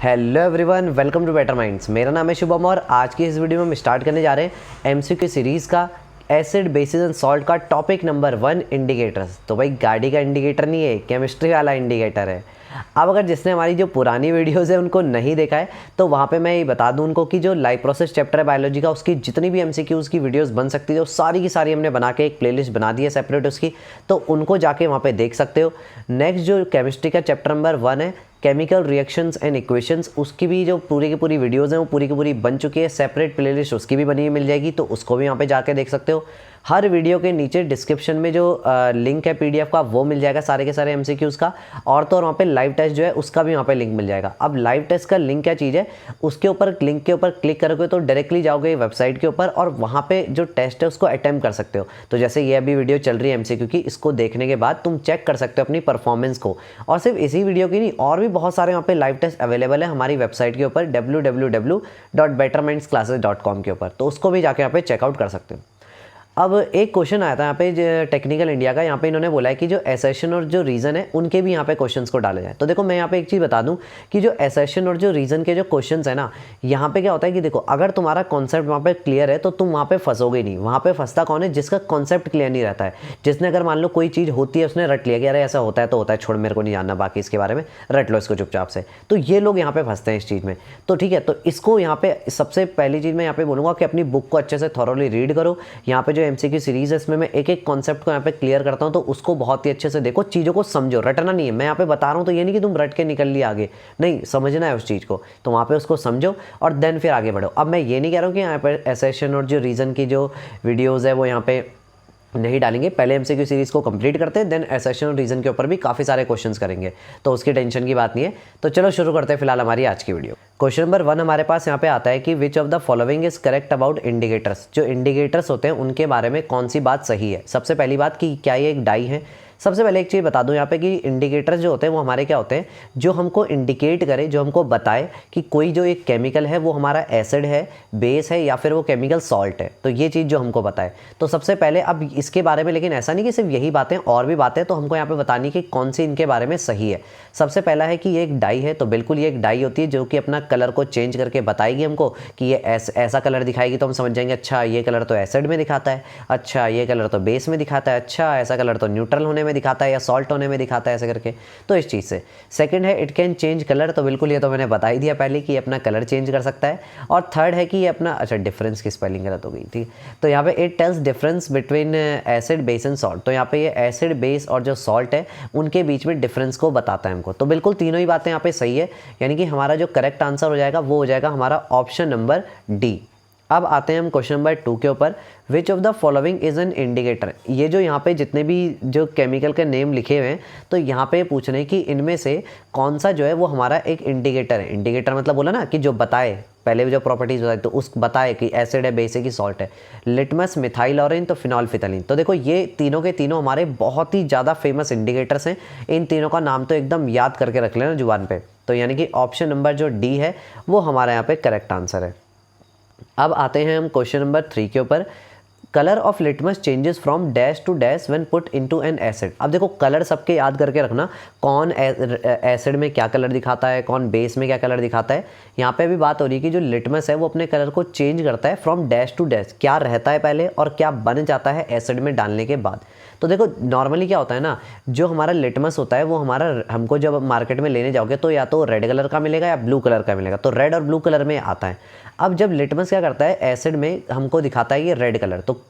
Hello everyone, welcome to Better Minds. मेरा नाम है शुभम और आज की इस वीडियो में हम स्टार्ट करने जा रहे हैं एमसीक्यू सीरीज़ का एसिड बेसिस एंड सॉल्ट का टॉपिक नंबर 1 इंडिकेटर्स। तो भाई गाड़ी का इंडिकेटर नहीं है, केमिस्ट्री वाला इंडिकेटर है। अब अगर जिसने हमारी जो पुरानी वीडियोस है उनको नहीं देखा है तो वहाँ पे मैं ये बता दूँ उनको कि जो लाइफ प्रोसेस चैप्टर है बायोलॉजी का, उसकी जितनी भी एमसीक्यूज़ की वीडियोस बन सकती है वो सारी की सारी हमने बना के एक प्लेलिस्ट बना दी है सेपरेट उसकी, तो उनको जाके वहाँ पे देख सकते हो। नेक्स्ट जो केमिस्ट्री का चैप्टर नंबर 1 है केमिकल रिएक्शंस एंड इक्वेशंस, उसकी भी जो पूरी की पूरी वीडियोस हैं वो पूरी की पूरी बन चुकी है, सेपरेट प्लेलिस्ट उसकी भी बनी हुई मिल जाएगी, तो उसको भी यहाँ पे जाके देख सकते हो। हर वीडियो के नीचे डिस्क्रिप्शन में जो लिंक है पीडीएफ का वो मिल जाएगा सारे के सारे एमसीक्यूज़ का, और तो और वहाँ पे लाइव टेस्ट जो है उसका भी वहाँ पे लिंक मिल जाएगा। अब लाइव टेस्ट का लिंक क्या चीज़ है, उसके ऊपर लिंक के ऊपर क्लिक करोगे तो डायरेक्टली जाओगे वेबसाइट के ऊपर और वहाँ पे जो टेस्ट है उसको अटेम्प्ट कर सकते हो। तो जैसे ये अभी वीडियो चल रही है एमसीक्यू की, इसको देखने के बाद तुम चेक कर सकते हो अपनी परफॉर्मेंस को। और सिर्फ इसी वीडियो की नहीं, और भी बहुत सारे वहाँ पे लाइव टेस्ट अवेलेबल है हमारी वेबसाइट के ऊपर www.bettermindsclasses.com के ऊपर, तो उसको भी जाके यहाँ पे चेकआउट कर सकते हो। अब एक क्वेश्चन आया था यहाँ पे टेक्निकल इंडिया का, यहाँ पे इन्होंने बोला है कि जो एसेशन और जो रीज़न है उनके भी यहाँ पे क्वेश्चंस को डाला जाए। तो देखो मैं यहाँ पे एक चीज़ बता दूँ कि जो एसेशन और जो रीज़न के जो क्वेश्चंस है ना, यहाँ पे क्या होता है कि देखो अगर तुम्हारा कॉन्सेप्ट वहाँ पे क्लियर है तो तुम वहाँ पे फंसोगे नहीं। वहाँ पे फंसता कौन है, जिसका कॉन्सेप्ट क्लियर नहीं रहता है, जिसने अगर मान लो कोई चीज़ होती है उसने रट लिया कि अरे ऐसा होता है तो होता है, छोड़ मेरे को नहीं जानना बाकी इसके बारे में, रट लो इसको चुपचाप से, तो ये लोग यहाँ पे फंसते हैं इस चीज़ में। तो ठीक है, तो इसको यहाँ पे सबसे पहली चीज़ मैं यहाँ पे बोलूँगा कि अपनी बुक को अच्छे से थॉरोली रीड करो। यहाँ पे जो एमसीक्यू सीरीज है इसमें मैं एक एक कॉन्सेप्ट को यहाँ पे क्लियर करता हूँ, तो उसको बहुत ही अच्छे से देखो, चीज़ों को समझो, रटना नहीं है। मैं यहाँ पे बता रहा हूँ तो ये नहीं कि तुम रट के निकल लिया आगे, नहीं, समझना है उस चीज़ को, तो वहाँ पे उसको समझो और देन फिर आगे बढ़ो। अब मैं ये नहीं कह रहा हूँ कि यहाँ पे एसेशन और जो रीज़न की जो वीडियोज़ है वो यहाँ पे नहीं डालेंगे, पहले एमसीक्यू सीरीज़ को कंप्लीट करते हैं, देन एसेशन और रीज़न के ऊपर भी काफ़ी सारे क्वेश्चंस करेंगे, तो उसकी टेंशन की बात नहीं है। तो चलो शुरू करते हैं फिलहाल हमारी आज की वीडियो। क्वेश्चन नंबर 1 हमारे पास यहाँ पे आता है कि विच of the following is correct about indicators. जो इंडिकेटर्स होते हैं उनके बारे में कौन सी बात सही है। सबसे पहली बात कि क्या ये एक डाई है। सबसे पहले एक चीज़ बता दूं यहाँ पे कि इंडिकेटर्स जो होते हैं वो हमारे क्या होते हैं, जो हमको इंडिकेट करे, जो हमको बताए कि कोई जो एक केमिकल है वो हमारा एसिड है, बेस है, या फिर वो केमिकल सॉल्ट है, तो ये चीज़ जो हमको बताए। तो सबसे पहले अब इसके बारे में, लेकिन ऐसा नहीं कि सिर्फ यही बातें, और भी बातें तो हमको यहाँ पे बतानी कि कौन सी इनके बारे में सही है। सबसे पहला है कि ये एक डाई है, तो बिल्कुल ये एक डाई होती है जो कि अपना कलर को चेंज करके बताएगी हमको कि ये ऐसा कलर दिखाएगी, तो हम समझ जाएंगे अच्छा ये कलर तो एसिड में दिखाता है, अच्छा ये कलर तो बेस में दिखाता है, अच्छा ऐसा कलर तो न्यूट्रल होने में दिखाता है या सॉल्ट होने में दिखाता है, ऐसे करके। तो इस चीज़ से सेकंड है इट कैन चेंज कलर, तो बिल्कुल ये तो मैंने बता ही दिया पहले कि ये अपना कलर चेंज कर सकता है। और थर्ड है कि ये अपना, अच्छा डिफरेंस की स्पेलिंग गलत हो गई थी, तो यहाँ पे it tells difference between acid base and salt, तो यहाँ पे ये एसिड बेस और जो सॉल्ट है उनके बीच में डिफरेंस को बताता है हमको। तो बिल्कुल तीनों ही बातें यहाँ पे सही है, यानी कि हमारा जो करेक्ट आंसर हो जाएगा वो हो जाएगा हमारा ऑप्शन नंबर डी। अब आते हैं हम क्वेश्चन नंबर 2 के ऊपर, विच of the following is an indicator. ये जो यहाँ पे जितने भी जो केमिकल के नेम लिखे हुए हैं, तो यहाँ पे पूछ रहे हैं कि इनमें से कौन सा जो है वो हमारा एक इंडिकेटर है। इंडिकेटर मतलब बोला ना कि जो बताए, पहले जो प्रॉपर्टीज बताए तो उस बताए कि एसिड है, बेस है कि सॉल्ट है। लिटमस, मिथाइल ऑरेंज, तो फिनॉल्फिथलीन। तो देखो ये तीनों के तीनों हमारे बहुत ही ज़्यादा फेमस इंडिकेटर्स हैं। इन तीनों का नाम तो एकदम याद करके रख लेना जुबान पे। तो यानी कि ऑप्शन नंबर जो डी है वो हमारा यहाँ पे करेक्ट आंसर है। अब आते हैं हम क्वेश्चन नंबर 3 के ऊपर, colour of litmus changes from dash to dash when put into an acid. अब देखो कलर सबके याद करके रखना, कौन एसिड में क्या कलर दिखाता है, कौन बेस में क्या कलर दिखाता है। यहाँ पे भी बात हो रही है कि जो लिटमस है वो अपने कलर को चेंज करता है फ्रॉम डैश टू डैश, क्या रहता है पहले और क्या बन जाता है एसिड में डालने के बाद। तो देखो नॉर्मली क्या होता है ना, जो हमारा लिटमस होता है वो हमारा, हमको जब मार्केट में लेने जाओगे तो या तो रेड कलर का मिलेगा या ब्लू कलर का मिलेगा, तो रेड और ब्लू कलर में आता है। अब जब लिटमस क्या करता है, एसिड में हमको दिखाता है ये रेड कलर, तो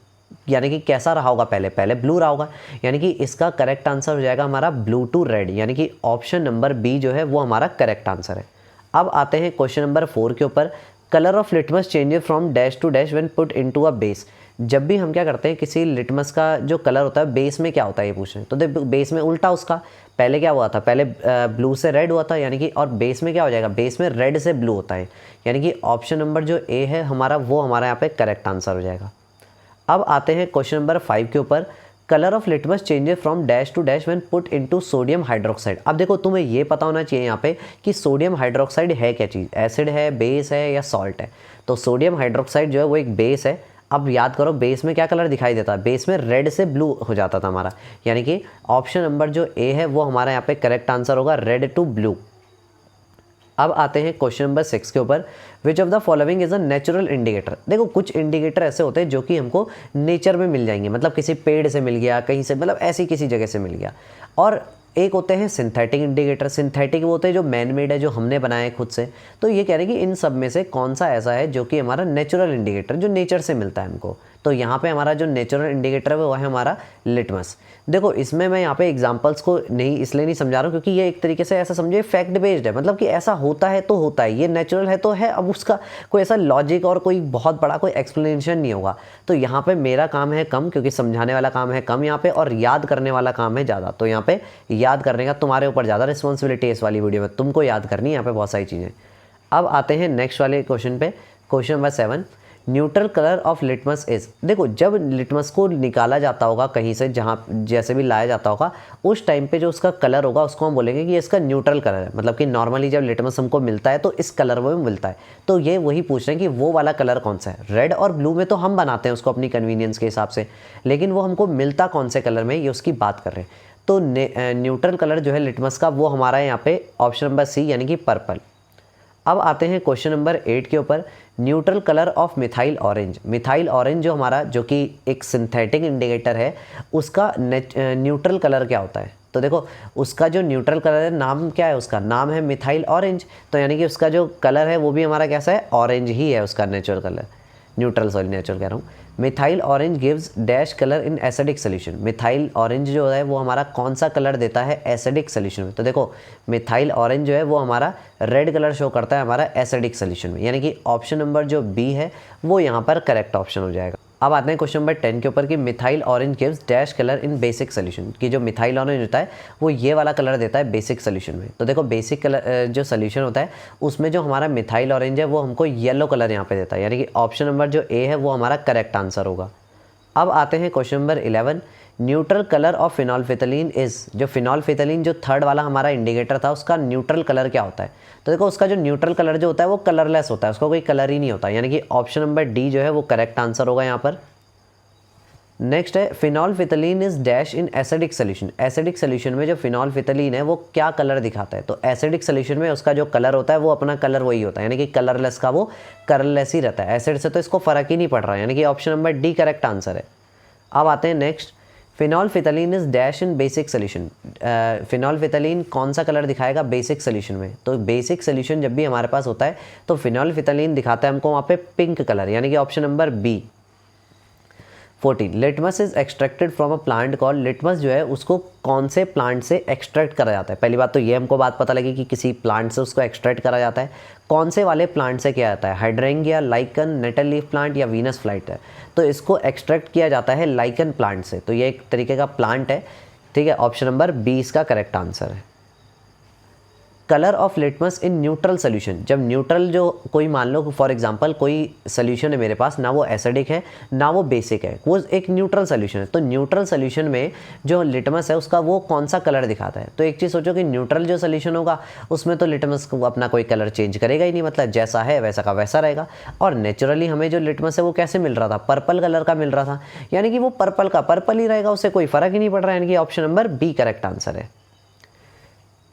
यानी कि कैसा रहा होगा, पहले ब्लू रहा होगा, यानी कि इसका करेक्ट आंसर हो जाएगा हमारा ब्लू टू रेड, यानी कि ऑप्शन नंबर बी जो है वो हमारा करेक्ट आंसर है। अब आते हैं क्वेश्चन नंबर 4 के ऊपर, colour of litmus changes from dash to dash when put into a base. जब भी हम क्या करते हैं, किसी लिटमस का जो कलर होता है बेस में क्या होता है ये पूछ रहे हैं, तो देखो बेस में उल्टा उसका, पहले क्या हुआ था, पहले ब्लू से रेड हुआ था, यानी कि, और बेस में क्या हो जाएगा, बेस में रेड से ब्लू होता है, यानी कि ऑप्शन नंबर जो ए है हमारा वो हमारा यहाँ पे करेक्ट आंसर हो जाएगा। अब आते हैं क्वेश्चन नंबर 5 के ऊपर, colour of litmus changes from dash to dash when put into sodium hydroxide. अब देखो तुम्हें ये पता होना चाहिए यहाँ पे कि सोडियम हाइड्रोक्साइड है क्या चीज़, एसिड है, बेस है या सॉल्ट है। तो सोडियम हाइड्रोक्साइड जो है वो एक बेस है। अब याद करो बेस में क्या कलर दिखाई देता है, बेस में रेड से ब्लू हो जाता था हमारा, यानी कि ऑप्शन नंबर जो ए है वो हमारा यहाँ पे करेक्ट आंसर होगा, रेड टू ब्लू। अब आते हैं क्वेश्चन नंबर 6 के ऊपर, विच of the following is a natural indicator. देखो कुछ इंडिकेटर ऐसे होते हैं जो कि हमको नेचर में मिल जाएंगे, मतलब किसी पेड़ से मिल गया, कहीं से, मतलब ऐसी किसी जगह से मिल गया। और एक होते हैं सिंथेटिक इंडिकेटर। सिंथेटिक वो होते हैं जो मैन मेड है, जो हमने बनाए खुद से। तो ये कह रहे हैं कि इन सब में से कौन सा ऐसा है जो कि हमारा नेचुरल इंडिकेटर, जो नेचर से मिलता है हमको। तो यहाँ पे हमारा जो नेचुरल इंडिकेटर है वो है हमारा लिटमस। देखो इसमें मैं यहाँ पे एग्जांपल्स को नहीं इसलिए नहीं समझा रहा हूँ क्योंकि ये एक तरीके से ऐसा समझिए फैक्ट बेस्ड है, मतलब कि ऐसा होता है तो होता है, ये नेचुरल है तो है। अब उसका कोई ऐसा लॉजिक और कोई बहुत बड़ा कोई एक्सप्लेनेशन नहीं होगा। तो यहाँ पे मेरा काम है कम, क्योंकि समझाने वाला काम है कम यहाँ पे, और याद करने वाला काम है ज़्यादा। तो यहाँ पे याद करने का तुम्हारे ऊपर ज़्यादा रिस्पॉन्सिबिलिटी है इस वाली वीडियो में, तुमको याद करनी है यहाँ पे बहुत सारी चीज़ें। अब आते हैं नेक्स्ट वाले क्वेश्चन पे, question number 7, neutral colour of litmus is. देखो जब लिटमस को निकाला जाता होगा कहीं से, जहाँ जैसे भी लाया जाता होगा, उस टाइम पे जो उसका कलर होगा उसको हम बोलेंगे कि ये इसका न्यूट्रल कलर है। मतलब कि नॉर्मली जब लिटमस हमको मिलता है तो इस कलर में मिलता है। तो ये वही पूछ रहे हैं कि वो वाला कलर कौन सा है। रेड और ब्लू में तो हम बनाते हैं उसको अपनी कन्वीनियंस के हिसाब से, लेकिन वो हमको मिलता कौन से कलर में, ये उसकी बात कर रहे हैं। तो न्यूट्रल कलर जो है लिटमस का वो हमारा यहाँ पे ऑप्शन नंबर सी यानी कि पर्पल। अब आते हैं क्वेश्चन नंबर 8 के ऊपर, neutral colour of methyl orange. Methyl orange जो हमारा, जो कि एक सिंथेटिक इंडिकेटर है, उसका न्यूट्रल कलर क्या होता है। तो देखो उसका जो न्यूट्रल कलर है, नाम क्या है उसका, नाम है मिथाइल ऑरेंज। तो यानी कि उसका जो कलर है वो भी हमारा कैसा है, ऑरेंज ही है उसका natural colour, neutral sorry natural कह रहा हूँ। Methyl orange gives dash colour इन एसिडिक सोल्यूशन। मिथाइल ऑरेंज जो है वो हमारा कौन सा कलर देता है एसिडिक सोल्यूशन में। तो देखो मिथाइल ऑरेंज जो है वो हमारा रेड कलर शो करता है हमारा एसिडिक सोल्यूशन में, यानी कि ऑप्शन नंबर जो बी है वो यहाँ पर करेक्ट ऑप्शन हो जाएगा। अब आते हैं क्वेश्चन नंबर 10 के ऊपर कि methyl orange gives dash colour इन बेसिक सोल्यूशन। कि जो मिथाइल ऑरेंज होता है वो ये वाला कलर देता है बेसिक सोल्यूशन में। तो देखो बेसिक कलर जो सोल्यूशन होता है उसमें जो हमारा मिथाइल ऑरेंज है वो हमको येलो कलर यहाँ पे देता है, यानी कि ऑप्शन नंबर जो ए है वो हमारा करेक्ट आंसर होगा। अब आते हैं question number 11, neutral colour of phenolphthalein is. जो फिनॉल्फिथलीन जो थर्ड वाला हमारा इंडिकेटर था उसका न्यूट्रल कलर क्या होता है। तो देखो उसका जो न्यूट्रल कलर जो होता है वो कलरलेस होता है, उसका कोई कलर ही नहीं होता, यानी कि ऑप्शन नंबर डी जो है वो करेक्ट आंसर होगा यहाँ पर। नेक्स्ट है phenolphthalein is dash in acidic solution. Acidic solution में जो फिनॉल्फिथलीन है वो क्या कलर दिखाता है। तो एसिडिक सोल्यूशन में उसका जो कलर होता है वो अपना कलर वही होता है, यानी कि कलरलेस का वो कलरलेस ही रहता है। एसिड से तो इसको फर्क ही नहीं पड़ रहा है, यानी कि option number D correct answer है। अब आते हैं next, phenolphthalein is dash in basic solution. Phenolphthalein कौन सा कलर दिखाएगा बेसिक सोल्यूशन में। तो बेसिक सोल्यूशन जब भी हमारे पास होता है तो फिनॉल्फिथलीन दिखाता है हमको वहाँ पे पिंक कलर, यानी कि option number B. 14, litmus is extracted from a plant called. Litmus जो है उसको कौन से प्लांट से एक्सट्रैक्ट करा जाता है। पहली बात तो ये हमको बात पता लगी कि किसी प्लांट से उसको एक्सट्रैक्ट करा जाता है। कौन से वाले प्लांट से किया जाता है, हाइड्रेंगिया, लाइकन, नेटल लीफ प्लांट या वीनस फ्लाइट है। तो इसको एक्सट्रैक्ट किया जाता है लाइकन प्लांट से। तो ये एक तरीके का प्लांट है, ठीक है। ऑप्शन नंबर बी इसका करेक्ट आंसर है। Colour of litmus in neutral solution. जब न्यूट्रल जो कोई मान लो फॉर एग्जांपल कोई सोल्यूशन है मेरे पास, ना वो एसिडिक है ना वो बेसिक है, वो एक न्यूट्रल सोल्यूशन है। तो न्यूट्रल सोल्यूशन में जो लिटमस है उसका वो कौन सा कलर दिखाता है। तो एक चीज़ सोचो कि न्यूट्रल जो सोल्यूशन होगा उसमें तो लिटमस को अपना कोई कलर चेंज करेगा ही नहीं, मतलब जैसा है वैसा का वैसा रहेगा। और नेचुरली हमें जो लिटमस है वो कैसे मिल रहा था, पर्पल कलर का मिल रहा था, यानी कि वो पर्पल का पर्पल ही रहेगा, उससे कोई फर्क ही नहीं पड़ रहा है, यानी कि option number B correct answer है।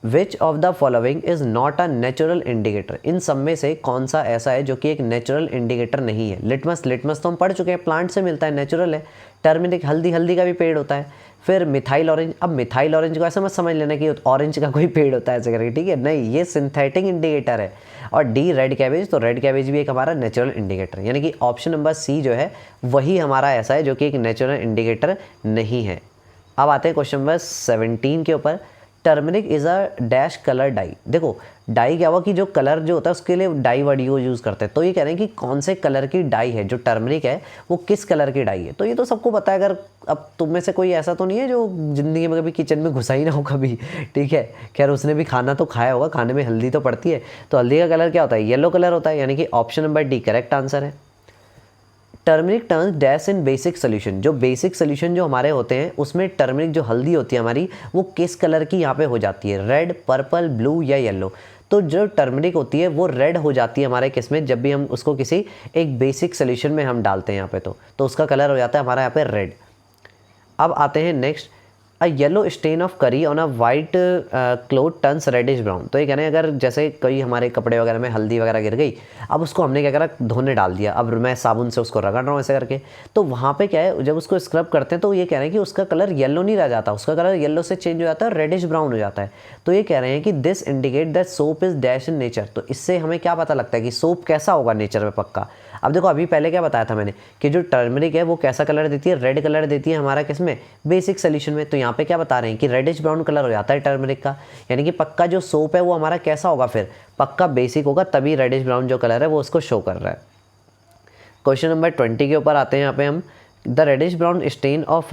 Which of the following is not a natural indicator. इन सब में से कौन सा ऐसा है जो कि एक नेचुरल इंडिकेटर नहीं है। लिटमस तो हम पढ़ चुके हैं, प्लांट से मिलता है, नेचुरल है। टर्मरिक, हल्दी का भी पेड़ होता है। फिर मिथाइल ऑरेंज, अब मिथाइल ऑरेंज को ऐसा मत समझ लेना कि ऑरेंज का कोई पेड़ होता है ऐसे करके, ठीक है, नहीं, ये सिंथेटिक इंडिकेटर है। और डी रेड कैबेज, तो रेड कैबेज भी एक हमारा नेचुरल इंडिकेटर है, यानी कि ऑप्शन नंबर सी जो है वही हमारा ऐसा है जो कि एक नेचुरल इंडिकेटर नहीं है। अब आते हैं क्वेश्चन नंबर 17 के ऊपर, turmeric is a dash colour dye. देखो डाई क्या हुआ कि जो कलर जो होता है उसके लिए डाई वर्ड यूज़ करते हैं। तो ये कह रहे हैं कि कौन से कलर की डाई है, जो टर्मरिक है वो किस कलर की डाई है। तो ये तो सबको पता है, अगर अब तुम में से कोई ऐसा तो नहीं है जो ज़िंदगी में कभी किचन में घुसा ही ना हो कभी, ठीक है। खैर उसने भी खाना तो खाया होगा, खाने में हल्दी तो पड़ती है। तो हल्दी का कलर क्या होता है, येलो कलर होता है, यानी कि option number D correct answer है। Turmeric turns dash in basic solution. जो बेसिक सोल्यूशन जो हमारे होते हैं उसमें टर्मरिक जो हल्दी होती है हमारी वो किस कलर की यहाँ पे हो जाती है, रेड, पर्पल, ब्लू या येलो। तो जो टर्मरिक होती है वो रेड हो जाती है हमारे किस में, जब भी हम उसको किसी एक बेसिक सोल्यूशन में हम डालते हैं यहाँ पे, तो उसका कलर हो जाता है हमारा यहाँ पे रेड। अब आते हैं next, a yellow stain of curry on a white cloth turns reddish brown. तो ये कह रहे हैं अगर जैसे कोई हमारे कपड़े वगैरह में हल्दी वगैरह गिर गई, अब उसको हमने क्या करा, धोने डाल दिया, अब मैं साबुन से उसको रगड़ रहा हूँ ऐसे करके, तो वहाँ पे क्या है, जब उसको स्क्रब करते हैं तो ये कह रहे हैं कि उसका कलर येलो नहीं रह जाता, उसका कलर येलो से चेंज हो जाता है, रेडिश ब्राउन हो जाता है। तो ये कह रहे हैं कि this indicate that soap is dash in nature. तो इससे हमें क्या पता लगता है कि सोप कैसा होगा नेचर में पक्का। अब देखो अभी पहले क्या बताया था मैंने कि जो टर्मरिक है वो कैसा कलर देती है, रेड कलर देती है हमारा किसमें, बेसिक सोल्यूशन में। तो यहाँ पे क्या बता रहे हैं कि रेडिश ब्राउन कलर हो जाता है टर्मरिक का, यानी कि पक्का जो सोप है वो हमारा कैसा होगा, फिर पक्का बेसिक होगा, तभी रेडिश ब्राउन जो कलर है वो उसको शो कर रहा है। क्वेश्चन नंबर 20 के ऊपर आते हैं। यहाँ पे हम the reddish brown stain of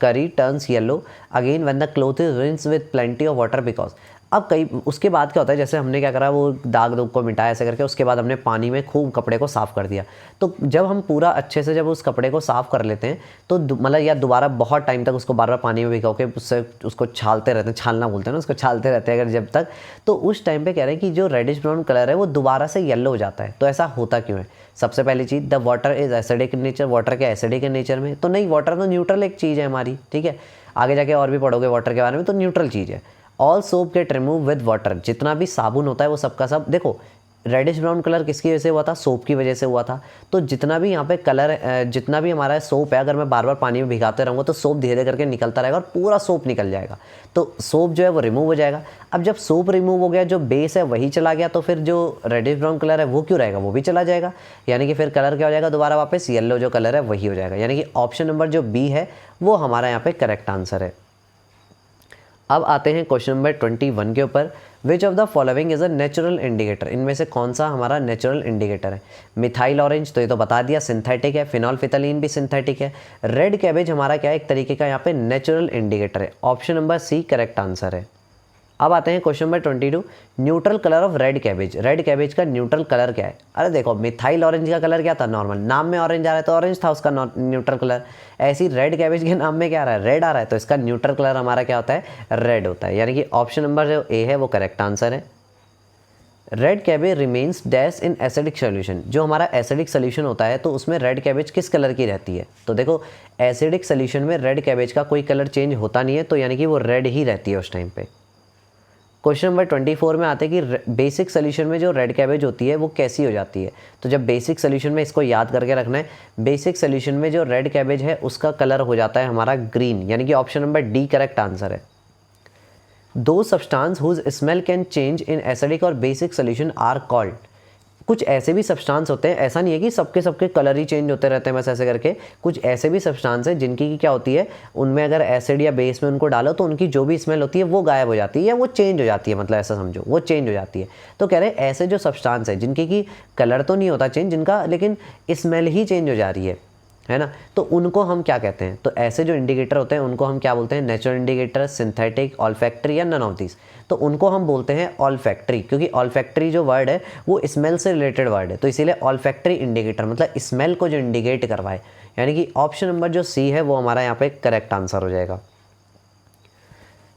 curry turns yellow again when the cloth is rinse with plenty of water because. अब कई उसके बाद क्या होता है, जैसे हमने क्या करा, वो दाग दुग को मिटाया ऐसे करके, उसके बाद हमने पानी में खूब कपड़े को साफ़ कर दिया। तो जब हम पूरा अच्छे से जब उस कपड़े को साफ़ कर लेते हैं तो मतलब या दोबारा बहुत टाइम तक उसको बार बार पानी में भिगो के उससे उसको छालते रहते हैं, छालना बोलते हैं ना, उसको छालते रहते हैं अगर जब तक, तो उस टाइम पे कह रहे हैं कि जो रेडिश ब्राउन कलर है वो दोबारा से येलो हो जाता है। तो ऐसा होता क्यों है? सबसे पहली चीज़, the water is acidic in nature. Water के एसिडिक इन नेचर में तो नहीं, वाटर तो न्यूट्रल एक चीज़ है हमारी, ठीक है, आगे जाके और भी पढ़ोगे वाटर के बारे में, तो न्यूट्रल चीज़ है। All soap get remove with water. जितना भी साबुन होता है वो सबका सब, देखो रेडिश ब्राउन कलर किसकी वजह से हुआ था, सोप की वजह से हुआ था। तो जितना भी यहाँ पे कलर, जितना भी हमारा सोप है, अगर मैं बार बार पानी में भिगाते रहूँगा तो सोप धीरे धीरे करके निकलता रहेगा और पूरा सोप निकल जाएगा, तो सोप जो है वो रिमूव हो जाएगा। अब जब सोप रिमूव हो गया, जो बेस है वही चला गया, तो फिर जो रेडिश ब्राउन कलर है वो क्यों रहेगा, वो भी चला जाएगा, यानी कि फिर कलर क्या हो जाएगा दोबारा वापस, येलो जो कलर है वही हो जाएगा। यानी कि ऑप्शन नंबर जो बी है वो हमारा यहाँ पे करेक्ट आंसर है। अब आते हैं क्वेश्चन नंबर 21 के ऊपर। विच of the following is a natural indicator. इनमें से कौन सा हमारा नेचुरल इंडिकेटर है? मिथाइल ऑरेंज, तो ये तो बता दिया सिंथेटिक है। फिनोल्फिथलीन भी सिंथेटिक है। रेड कैबेज हमारा क्या है, एक तरीके का यहाँ पे नेचुरल इंडिकेटर है। Option number C correct answer है। अब आते हैं question number 22। Neutral colour of red cabbage. Red cabbage का न्यूट्रल कलर क्या है? अरे देखो मिथाइल ऑरेंज का कलर क्या था, नॉर्मल, नाम में ऑरेंज आ रहा है तो ऑरेंज था उसका न्यूट्रल कलर। ऐसे ही रेड कैबेज के नाम में क्या आ रहा है, रेड आ रहा है, तो इसका न्यूट्रल कलर हमारा क्या होता है, रेड होता है। यानी कि ऑप्शन नंबर जो ए है वो करेक्ट आंसर है। Red cabbage remains dash in acidic solution. जो हमारा एसिडिक सोल्यूशन होता है तो उसमें रेड कैबेज किस कलर की रहती है? तो देखो एसिडिक सोल्यूशन में रेड कैबेज का कोई कलर चेंज होता नहीं है, तो यानी कि वो रेड ही रहती है उस टाइम पे। क्वेश्चन नंबर 24 में आते हैं कि बेसिक सोल्यूशन में जो रेड कैबेज होती है वो कैसी हो जाती है। तो जब बेसिक सोल्यूशन में, इसको याद करके रखना है, बेसिक सोल्यूशन में जो रेड कैबेज है उसका कलर हो जाता है हमारा ग्रीन, यानी कि option number D correct answer है। दो substance whose smell can change in acidic or basic solution are called. कुछ ऐसे भी सब्सटेंस होते हैं, ऐसा नहीं है कि सबके सबके कलर ही चेंज होते रहते हैं बस ऐसे करके, कुछ ऐसे भी सब्सटेंस हैं जिनकी की क्या होती है, उनमें अगर एसिड या बेस में उनको डालो तो उनकी जो भी स्मेल होती है वो गायब हो जाती है या वो चेंज हो जाती है, मतलब ऐसा समझो वो चेंज हो जाती है। तो कह रहे हैं ऐसे जो सब्सटेंस है जिनकी की कलर तो नहीं होता चेंज, जिनका लेकिन स्मेल ही चेंज हो जा रही है ना, तो उनको हम क्या कहते हैं? तो ऐसे जो इंडिकेटर होते हैं उनको हम क्या बोलते हैं? नेचुरल इंडिकेटर, सिंथेटिक, ऑल्फैक्टरी या नन ऑफ दिस। तो उनको हम बोलते हैं ऑल्फैक्टरी, क्योंकि ऑल्फैक्टरी जो वर्ड है वो स्मेल से रिलेटेड वर्ड है, तो इसीलिए ऑल्फैक्टरी इंडिकेटर मतलब स्मेल को जो इंडिकेट करवाए। यानी कि ऑप्शन नंबर जो सी है वो हमारा यहाँ पे करेक्ट आंसर हो जाएगा।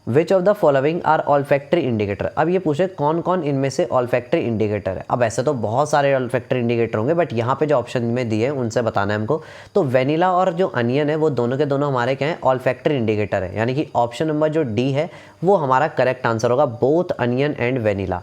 Which of the following are olfactory indicator. अब ये पूछे कौन कौन इनमें से ऑल्फैक्टरी इंडिकेटर है। अब ऐसे तो बहुत सारे ऑल्फैक्टरी इंडिकेटर होंगे, बट यहाँ पे जो ऑप्शन में दिए हैं उनसे बताना है हमको। तो वेनिला और जो अनियन है वो दोनों के दोनों हमारे क्या हैं, ऑल्फैक्टरी इंडिकेटर है, यानी कि ऑप्शन नंबर जो डी है वो हमारा करेक्ट आंसर होगा, बोथ अनियन एंड वेनिला।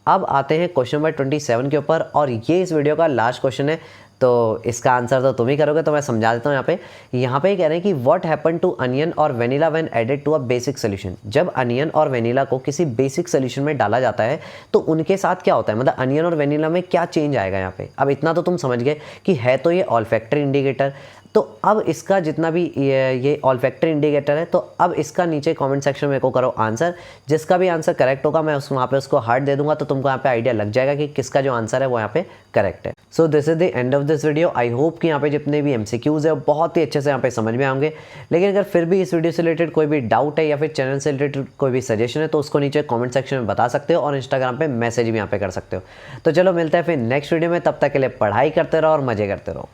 अब आते हैं क्वेश्चन नंबर 27 के ऊपर, और ये इस वीडियो का लास्ट क्वेश्चन है, तो इसका आंसर तो तुम ही करोगे, तो मैं समझा देता हूँ। यहाँ पे कह रहे हैं कि व्हाट हैपन टू अनियन और vanilla when added to a basic solution. जब अनियन और वेनिला को किसी बेसिक सोल्यूशन में डाला जाता है तो उनके साथ क्या होता है, मतलब अनियन और वेनिला में क्या चेंज आएगा यहाँ पे। अब इतना तो तुम समझ गए कि है तो ये ऑल्फैक्टरी इंडिकेटर। तो अब इसका जितना भी ये ऑल्फैक्टरी इंडिकेटर है, तो अब इसका नीचे कमेंट सेक्शन में को करो आंसर। जिसका भी आंसर करेक्ट होगा मैं वहाँ पे उसको हार्ट दे दूंगा, तो तुमको यहाँ पे आइडिया लग जाएगा कि किसका जो आंसर है वो यहाँ पे करेक्ट है। So this is the end of this video. I hope कि यहाँ पे जितने भी MCQs है बहुत ही अच्छे से यहाँ पे समझ में आएंगे। लेकिन अगर फिर भी इस वीडियो से रिलेटेड कोई भी डाउट है या फिर चैनल से रिलेटेड कोई भी सजेशन है तो उसको नीचे कॉमेंट सेक्शन में बता सकते हो, और इंस्टाग्राम पे मैसेज भी यहाँ पे कर सकते हो। तो चलो मिलते हैं फिर नेक्स्ट वीडियो में, तब तक के लिए पढ़ाई करते रहो और मजे करते रहो।